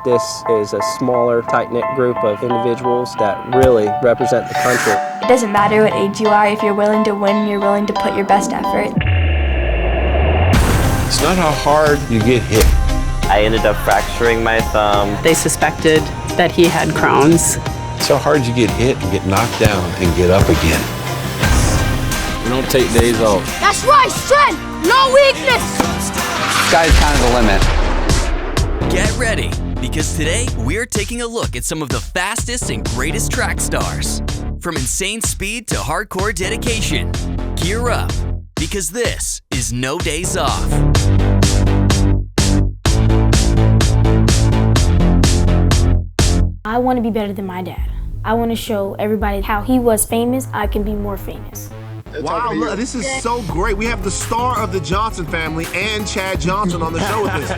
This is a smaller, tight-knit group of individuals that really represent the country. It doesn't matter what age you are, if you're willing to win, you're willing to put your best effort. It's not how hard you get hit. I ended up fracturing my thumb. They suspected that he had Crohn's. It's how hard you get hit and get knocked down and get up again. We don't take days off. That's right, strength, no weakness. Sky's kind of the limit. Get ready, because today we're taking a look at some of the fastest and greatest track stars. From insane speed to hardcore dedication. Gear up, because this is No Days Off. I want to be better than my dad. I want to show everybody how he was famous, I can be more famous. Wow, look, this is so great. We have the star of the Johnson family and Chad Johnson on the show with us.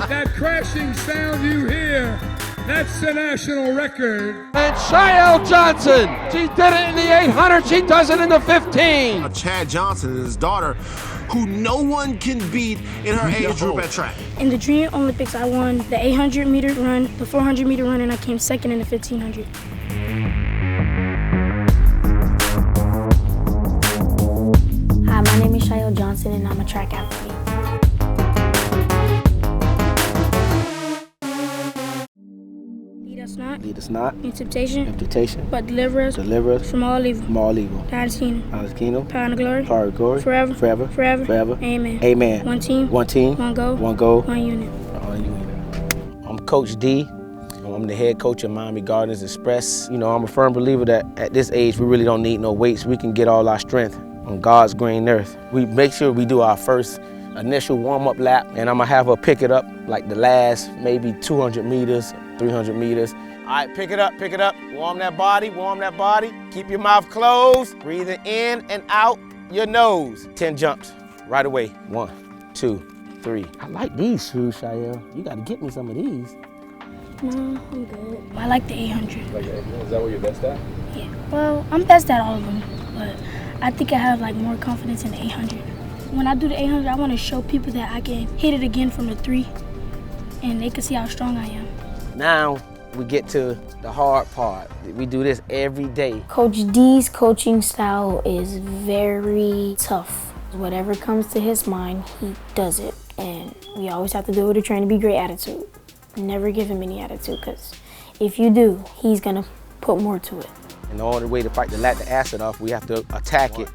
That crashing sound you hear, that's the national record. And Shael Johnson, she did it in the 800, she does it in the 15. Chad Johnson and his daughter, who no one can beat in her age group at track. In the Junior Olympics, I won the 800-meter run, the 400-meter run, and I came second in the 1500. Hi, my name is Shael Johnson, and I'm a track athlete. Lead us not in temptation, but deliver us from all evil. God's kingdom, power and glory, forever. Amen. One team, one goal, one unit. I'm Coach D. I'm the head coach of Miami Gardens Express. You know, I'm a firm believer that at this age, we really don't need no weights. We can get all our strength on God's green earth. We make sure we do our first initial warm-up lap, and I'm gonna have her pick it up like the last maybe 200 meters, 300 meters. All right, pick it up, warm that body, keep your mouth closed, breathing in and out your nose. 10 jumps, right away. 1, 2, 3. I like these shoes, Shael. You gotta get me some of these. No, I'm good. I like the 800. Is that what you're best at? Yeah, well, I'm best at all of them, but I think I have like more confidence in the 800. When I do the 800, I want to show people that I can hit it again from the 3, and they can see how strong I am. Now we get to the hard part. We do this every day. Coach D's coaching style is very tough. Whatever comes to his mind, he does it. And we always have to do it with a train to be great attitude. Never give him any attitude, because if you do, he's gonna put more to it. And the only way to fight the lactic acid off, we have to attack it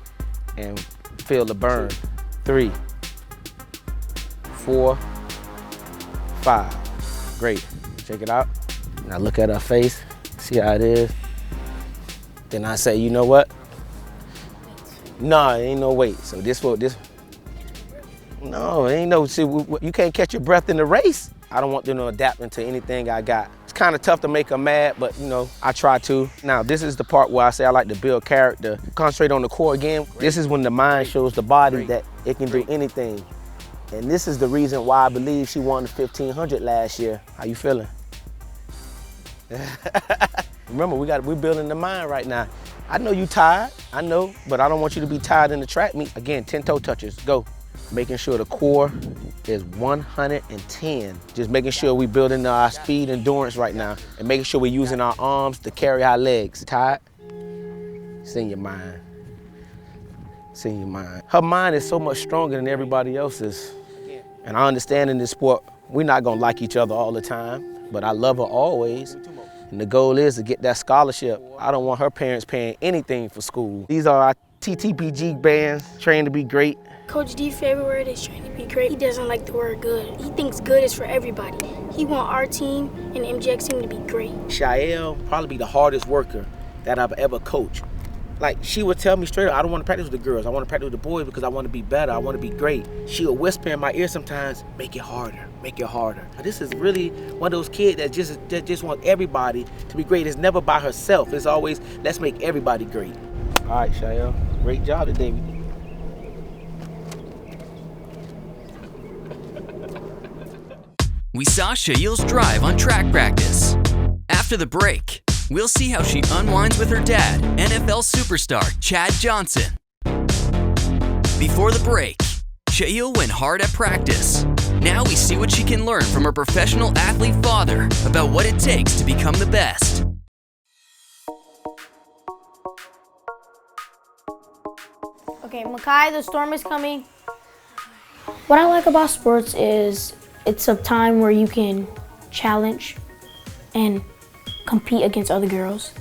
and feel the burn. 3, 4, 5. Great. Check it out. Now look at her face, see how it is. Then I say, you know what? No, ain't no weight. So no, ain't no, see, you can't catch your breath in the race. I don't want them to adapt into anything I got. It's kind of tough to make them mad, but you know, I try to. Now, this is the part where I say I like to build character. Concentrate on the core again. This is when the mind shows the body that it can do anything. And this is the reason why I believe she won the 1500 last year. How you feeling? Remember, we're building the mind right now. I know you tired, I know, but I don't want you to be tired in the track meet. Again, 10 toe touches, go. Making sure the core is 110. Just making sure we're building our speed endurance right now and making sure we're using our arms to carry our legs. Tired? It's in your mind. It's in your mind. Her mind is so much stronger than everybody else's. And I understand in this sport, we're not gonna like each other all the time, but I love her always. And the goal is to get that scholarship. I don't want her parents paying anything for school. These are our TTPG bands, trained to be great. Coach D's favorite word is trying to be great. He doesn't like the word good. He thinks good is for everybody. He wants our team and MGX team to be great. Shael probably be the hardest worker that I've ever coached. Like, she would tell me straight up, I don't want to practice with the girls. I want to practice with the boys because I want to be better. I want to be great. She'll whisper in my ear sometimes, make it harder, make it harder. This is really one of those kids that just want everybody to be great. It's never by herself. It's always, let's make everybody great. All right, Shael, great job today. We saw Shael's drive on track practice. After the break, we'll see how she unwinds with her dad, NFL superstar Chad Johnson. Before the break, Shael went hard at practice. Now we see what she can learn from her professional athlete father about what it takes to become the best. Okay, Makai, the storm is coming. What I like about sports is it's a time where you can challenge and compete against other girls.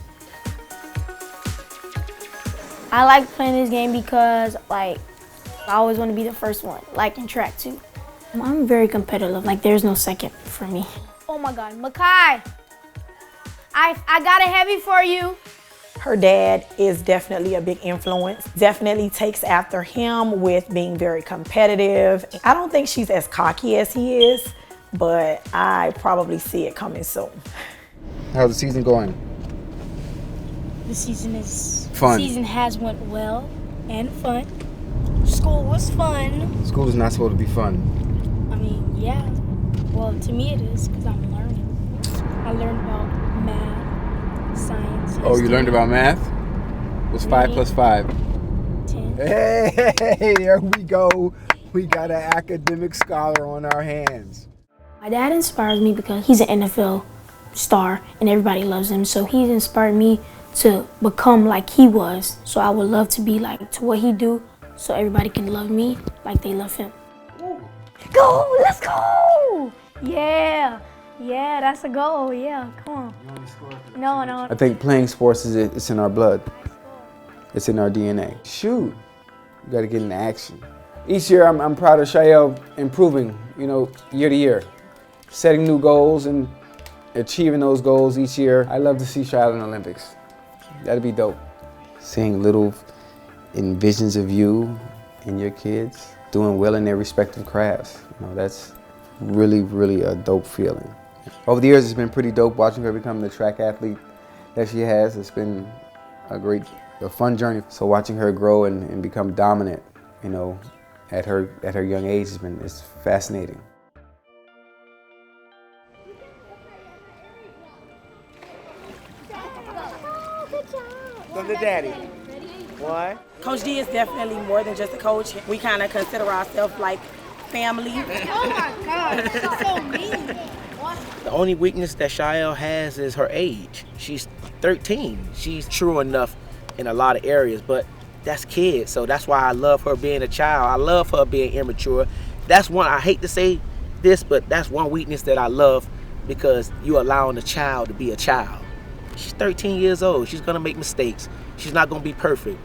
I like playing this game because, like, I always want to be the first one, like in track too. I'm very competitive, like there's no second for me. Oh my God, Makai, I got a heavy for you. Her dad is definitely a big influence, definitely takes after him with being very competitive. I don't think she's as cocky as he is, but I probably see it coming soon. How's the season going? The season is fun. The season has went well and fun. School was fun. School is not supposed to be fun. I mean, yeah. Well, to me it is because I'm learning. I learned about math, science. Oh, you learned about math? What's 5 plus 5? 10. Hey, there we go. We got an academic scholar on our hands. My dad inspires me because he's an NFL star and everybody loves him. So he's inspired me to become like he was. So I would love to be like to what he do so everybody can love me like they love him. Go, let's go! Yeah, that's a goal, yeah, come on. No. I think playing sports it's in our blood. It's in our DNA. Shoot, you gotta get into action. Each year I'm proud of Shael improving, year to year. Setting new goals and achieving those goals each year. I love to see Shael in the Olympics. That'd be dope. Seeing little visions of you and your kids doing well in their respective crafts. That's really, really a dope feeling. Over the years, it's been pretty dope watching her become the track athlete that she has. It's been a fun journey. So watching her grow and become dominant, at her young age it's fascinating. Go to daddy. One. Coach D is definitely more than just a coach. We kind of consider ourselves like family. Oh my God, she's so mean. The only weakness that Shael has is her age. She's 13. She's true enough in a lot of areas, but that's kids. So that's why I love her being a child. I love her being immature. That's one, I hate to say this, but that's one weakness that I love because you're allowing a child to be a child. She's 13 years old. She's gonna make mistakes. She's not gonna be perfect,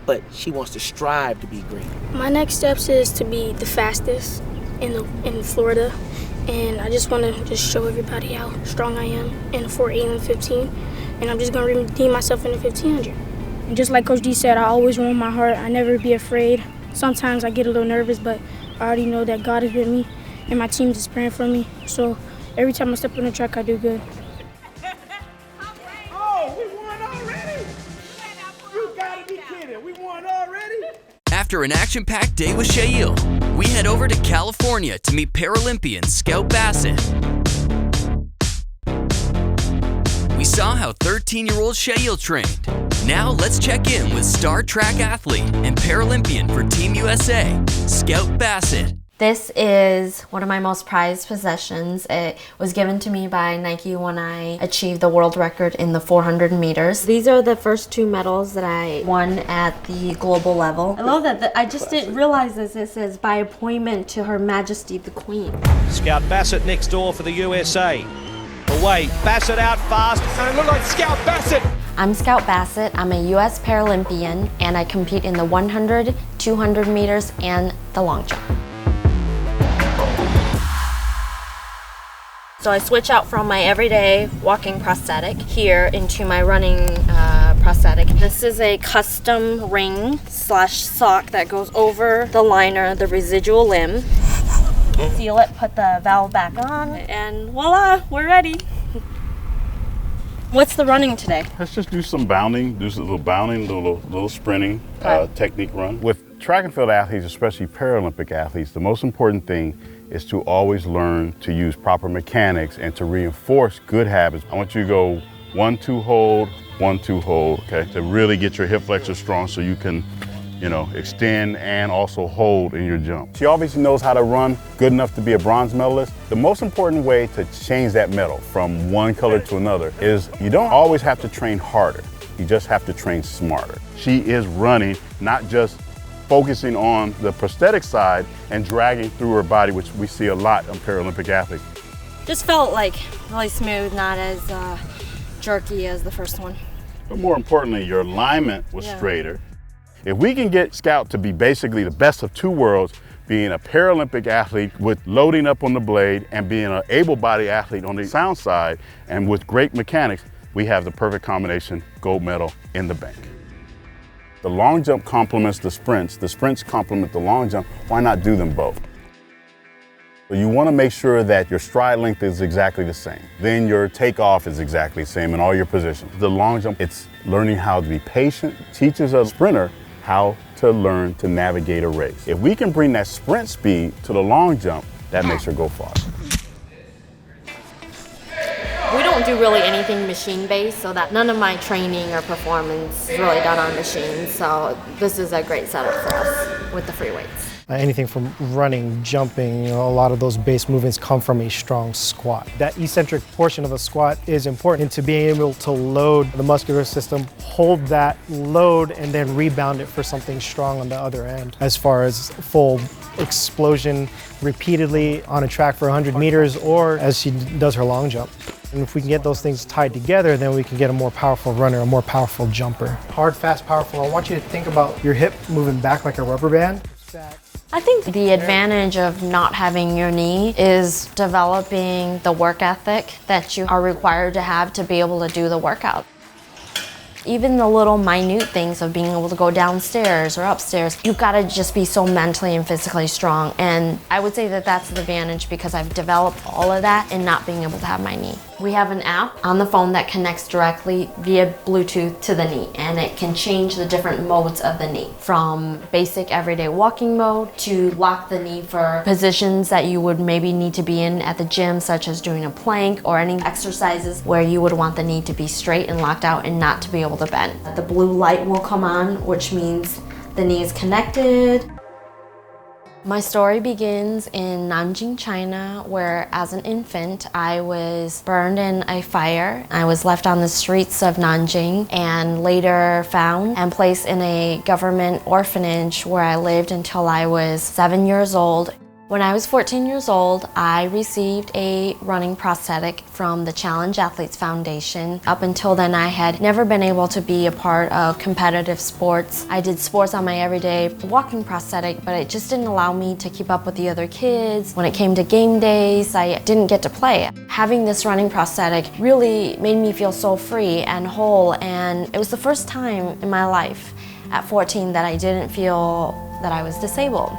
but she wants to strive to be great. My next steps is to be the fastest in Florida, and I just want to just show everybody how strong I am in the 4.8 and the 15, and I'm just gonna redeem myself in the 1500. And just like Coach D said, I always want my heart. I never be afraid. Sometimes I get a little nervous, but I already know that God is with me, and my team is praying for me. So every time I step on the track, I do good. After an action-packed day with Shael, we head over to California to meet Paralympian Scout Bassett. We saw how 13-year-old Shael trained. Now let's check in with star track athlete and Paralympian for Team USA, Scout Bassett. This is one of my most prized possessions. It was given to me by Nike when I achieved the world record in the 400 meters. These are the first 2 medals that I won at the global level. I love that. I just didn't realize this. It says by appointment to Her Majesty the Queen. Scout Bassett next door for the USA. Away, Bassett out fast, and it looked like Scout Bassett. I'm Scout Bassett. I'm a US Paralympian, and I compete in the 100, 200 meters, and the long jump. So I switch out from my everyday walking prosthetic here into my running prosthetic. This is a custom ring / sock that goes over the liner, the residual limb. Seal it, put the valve back on, and voila, we're ready. What's the running today? Let's just do some bounding, little sprinting technique run. With track and field athletes, especially Paralympic athletes, the most important thing is to always learn to use proper mechanics and to reinforce good habits. I want you to go 1-2 hold, 1-2 hold, okay? To really get your hip flexors strong so you can extend and also hold in your jump. She obviously knows how to run good enough to be a bronze medalist. The most important way to change that medal from one color to another is you don't always have to train harder. You just have to train smarter. She is running, not just focusing on the prosthetic side and dragging through her body, which we see a lot on Paralympic athletes. Just felt like really smooth, not as jerky as the first one. But more importantly, your alignment was straighter. If we can get Scout to be basically the best of two worlds, being a Paralympic athlete with loading up on the blade and being an able-bodied athlete on the sound side and with great mechanics, we have the perfect combination, gold medal in the bank. The long jump complements the sprints complement the long jump. Why not do them both? You want to make sure that your stride length is exactly the same. Then your takeoff is exactly the same in all your positions. The long jump, it's learning how to be patient, teaches a sprinter how to learn to navigate a race. If we can bring that sprint speed to the long jump, that makes her go far. We don't do really anything machine-based, so that none of my training or performance is really done on machines. So this is a great setup for us with the free weights. Anything from running, jumping, a lot of those base movements come from a strong squat. That eccentric portion of the squat is important to being able to load the muscular system, hold that load, and then rebound it for something strong on the other end. As far as full explosion repeatedly on a track for 100 meters or as she does her long jump. And if we can get those things tied together, then we can get a more powerful runner, a more powerful jumper. Hard, fast, powerful. I want you to think about your hip moving back like a rubber band. I think the advantage of not having your knee is developing the work ethic that you are required to have to be able to do the workout. Even the little minute things of being able to go downstairs or upstairs, you've got to just be so mentally and physically strong. And I would say that that's the advantage because I've developed all of that and not being able to have my knee. We have an app on the phone that connects directly via Bluetooth to the knee, and it can change the different modes of the knee, from basic everyday walking mode to lock the knee for positions that you would maybe need to be in at the gym, such as doing a plank or any exercises where you would want the knee to be straight and locked out and not to be able to bend. The blue light will come on, which means the knee is connected. My story begins in Nanjing, China, where as an infant I was burned in a fire. I was left on the streets of Nanjing and later found and placed in a government orphanage where I lived until I was 7 years old. When I was 14 years old, I received a running prosthetic from the Challenge Athletes Foundation. Up until then, I had never been able to be a part of competitive sports. I did sports on my everyday walking prosthetic, but it just didn't allow me to keep up with the other kids. When it came to game days, I didn't get to play. Having this running prosthetic really made me feel so free and whole, and it was the first time in my life at 14 that I didn't feel that I was disabled.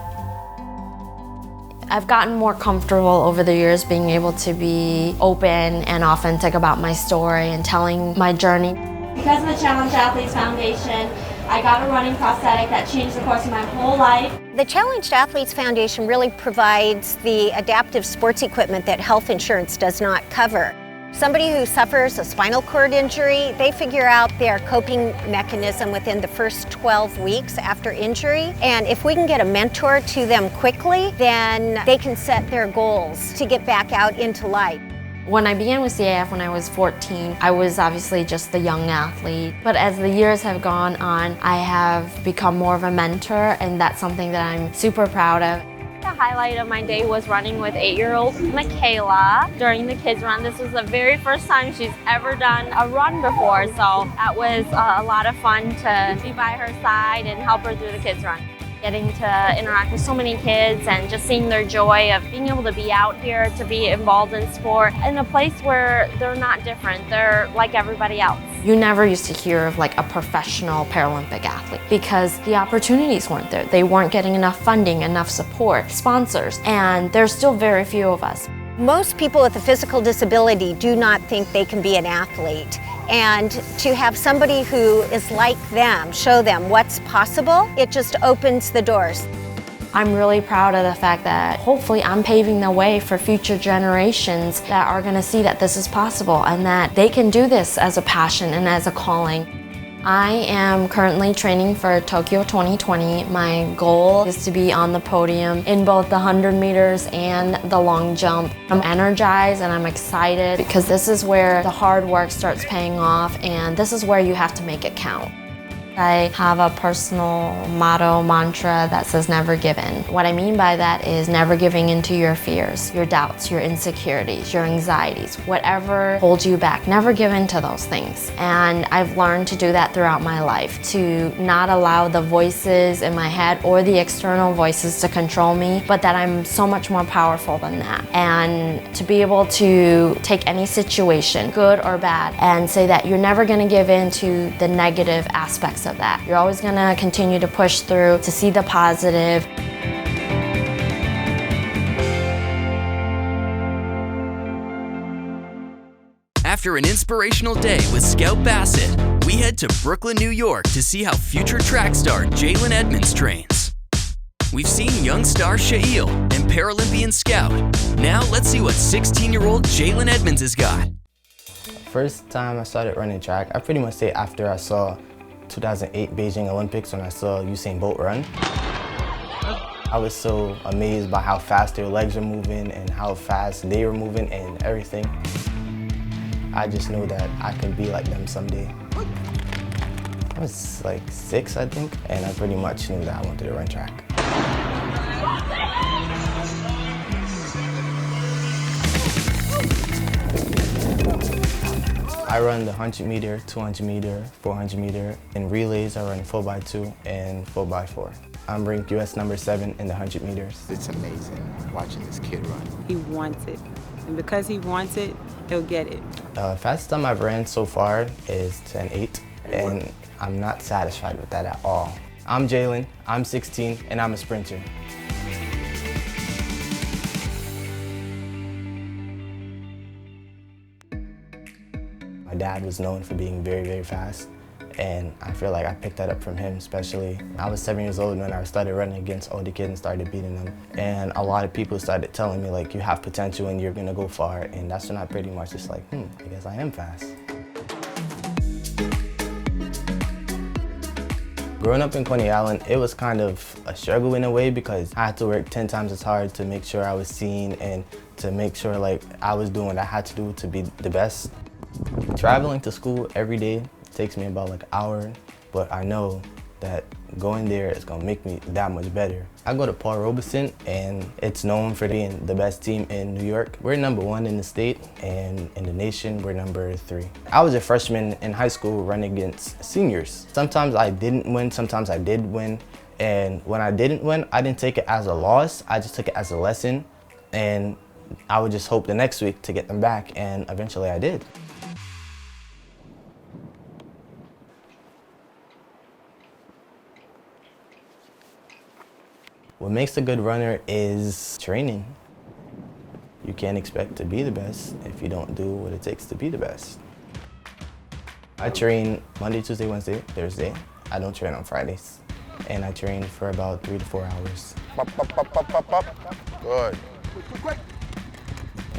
I've gotten more comfortable over the years being able to be open and authentic about my story and telling my journey. Because of the Challenge Athletes Foundation, I got a running prosthetic that changed the course of my whole life. The Challenged Athletes Foundation really provides the adaptive sports equipment that health insurance does not cover. Somebody who suffers a spinal cord injury, they figure out their coping mechanism within the first 12 weeks after injury. And if we can get a mentor to them quickly, then they can set their goals to get back out into life. When I began with CAF when I was 14, I was obviously just the young athlete. But as the years have gone on, I have become more of a mentor, and that's something that I'm super proud of. The highlight of my day was running with 8-year-old Michaela during the kids run. This was the very first time she's ever done a run before, so that was a lot of fun to be by her side and help her through the kids run. Getting to interact with so many kids and just seeing their joy of being able to be out here, to be involved in sport in a place where they're not different, they're like everybody else. You never used to hear of like a professional Paralympic athlete because the opportunities weren't there. They weren't getting enough funding, enough support, sponsors, and there's still very few of us. Most people with a physical disability do not think they can be an athlete. And to have somebody who is like them show them what's possible, it just opens the doors. I'm really proud of the fact that hopefully I'm paving the way for future generations that are going to see that this is possible and that they can do this as a passion and as a calling. I am currently training for Tokyo 2020. My goal is to be on the podium in both the 100 meters and the long jump. I'm energized and I'm excited because this is where the hard work starts paying off, and this is where you have to make it count. I have a personal motto, mantra that says never give in. What I mean by that is never giving into your fears, your doubts, your insecurities, your anxieties, whatever holds you back. Never give in to those things. And I've learned to do that throughout my life, to not allow the voices in my head or the external voices to control me, but that I'm so much more powerful than that. And to be able to take any situation, good or bad, and say that you're never gonna give in to the negative aspects of that. You're always gonna continue to push through, to see the positive. After an inspirational day with Scout Bassett, we head to Brooklyn, New York to see how future track star Jalen Edmonds trains. We've seen young star Shail and Paralympian Scout. Now let's see what 16-year-old Jalen Edmonds has got. First time I started running track, I pretty much say after I saw 2008 Beijing Olympics when I saw Usain Bolt run. I was so amazed by how fast their legs were moving and how fast they were moving and everything. I just knew that I could be like them someday. I was like 6, I think, and I pretty much knew that I wanted to run track. I run the 100 meter, 200 meter, 400 meter. In relays, I run 4x2 and 4x4. I'm ranked US number 7 in the 100 meters. It's amazing watching this kid run. He wants it, and because he wants it, he'll get it. Fastest time I've ran so far is 10.8, and I'm not satisfied with that at all. I'm Jalen, I'm 16, and I'm a sprinter. My dad was known for being very, very fast, and I feel like I picked that up from him especially. I was 7 years old when I started running against older kids and started beating them. And a lot of people started telling me, like, you have potential and you're gonna go far, and that's when I pretty much just like, I guess I am fast. Growing up in Coney Island, it was kind of a struggle in a way because I had to work 10 times as hard to make sure I was seen and to make sure like I was doing what I had to do to be the best. Traveling to school every day takes me about like an hour, but I know that going there is gonna make me that much better. I go to Paul Robeson, and it's known for being the best team in New York. We're number 1 in the state, and in the nation, we're number 3. I was a freshman in high school running against seniors. Sometimes I didn't win, sometimes I did win, and when I didn't win, I didn't take it as a loss, I just took it as a lesson, and I would just hope the next week to get them back, and eventually I did. What makes a good runner is training. You can't expect to be the best if you don't do what it takes to be the best. I train Monday, Tuesday, Wednesday, Thursday. I don't train on Fridays. And I train for about 3 to 4 hours. Good.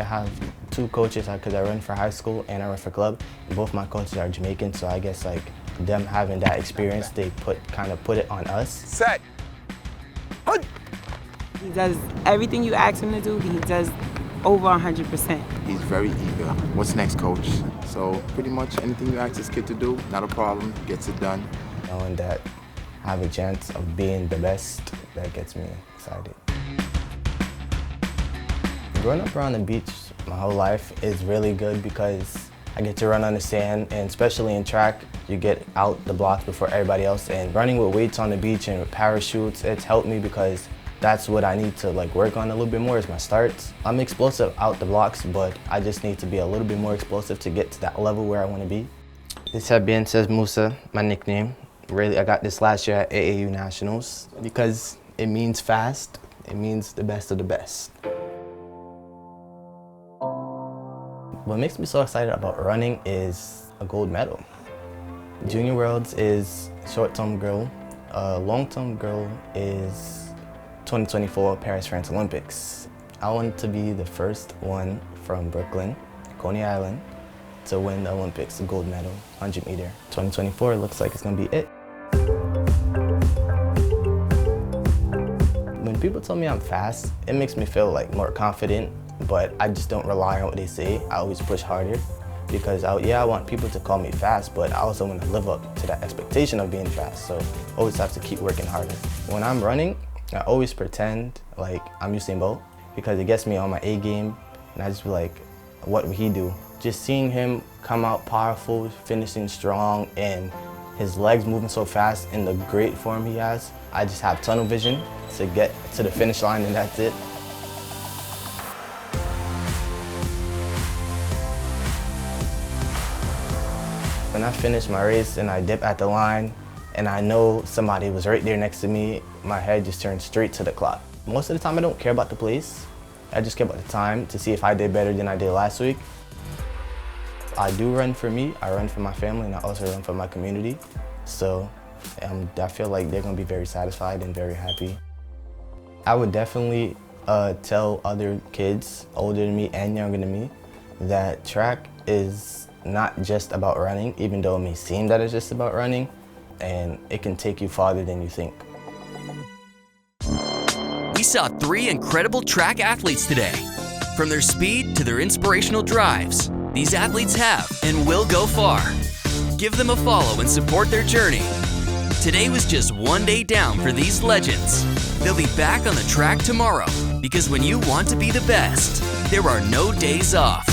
I have 2 coaches because I run for high school and I run for club. Both my coaches are Jamaican, so I guess like them having that experience, they kind of put it on us. Set. He does everything you ask him to do, he does over 100%. He's very eager. What's next, coach? So pretty much anything you ask this kid to do, not a problem, gets it done. Knowing that I have a chance of being the best, that gets me excited. Growing up around the beach my whole life is really good because I get to run on the sand, and especially in track, you get out the blocks before everybody else. And running with weights on the beach and with parachutes, it's helped me because that's what I need to like work on a little bit more is my starts. I'm explosive out the blocks, but I just need to be a little bit more explosive to get to that level where I want to be. This Bien says Musa, my nickname. Really, I got this last year at AAU Nationals because it means fast. It means the best of the best. What makes me so excited about running is a gold medal. Junior Worlds is short-term goal. Long-term goal is 2024 Paris, France Olympics. I want to be the first one from Brooklyn, Coney Island, to win the Olympics, the gold medal, 100 meter. 2024 looks like it's gonna be it. When people tell me I'm fast, it makes me feel like more confident, but I just don't rely on what they say. I always push harder because I want people to call me fast, but I also want to live up to that expectation of being fast, so I always have to keep working harder. When I'm running, I always pretend like I'm Usain Bolt because it gets me on my A game, and I just be like, what would he do? Just seeing him come out powerful, finishing strong, and his legs moving so fast in the great form he has, I just have tunnel vision to get to the finish line, and that's it. When I finish my race and I dip at the line and I know somebody was right there next to me, my head just turns straight to the clock. Most of the time I don't care about the place. I just care about the time to see if I did better than I did last week. I do run for me, I run for my family, and I also run for my community. So I feel like they're gonna be very satisfied and very happy. I would definitely tell other kids, older than me and younger than me, that track is not just about running, even though it may seem that it's just about running, and it can take you farther than you think. We saw 3 incredible track athletes today. From their speed to their inspirational drives, these athletes have and will go far. Give them a follow and support their journey. Today was just one day down for these legends. They'll be back on the track tomorrow, because when you want to be the best, there are no days off.